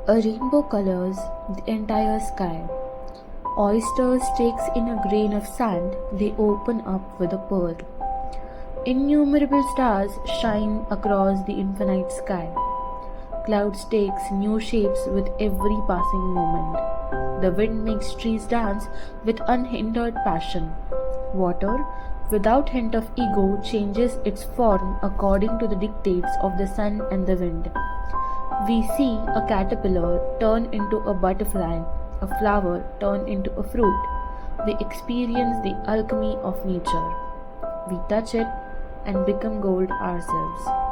A rainbow colors the entire sky. Oysters takes in a grain of sand, they open up with a pearl. Innumerable stars shine across the infinite sky. Clouds takes new shapes with every passing moment. The wind makes trees dance with unhindered passion. Water, without hint of ego, changes its form according to the dictates of the sun and the wind. We see a caterpillar turn into a butterfly, a flower turn into a fruit. We experience the alchemy of nature. We touch it and become gold ourselves.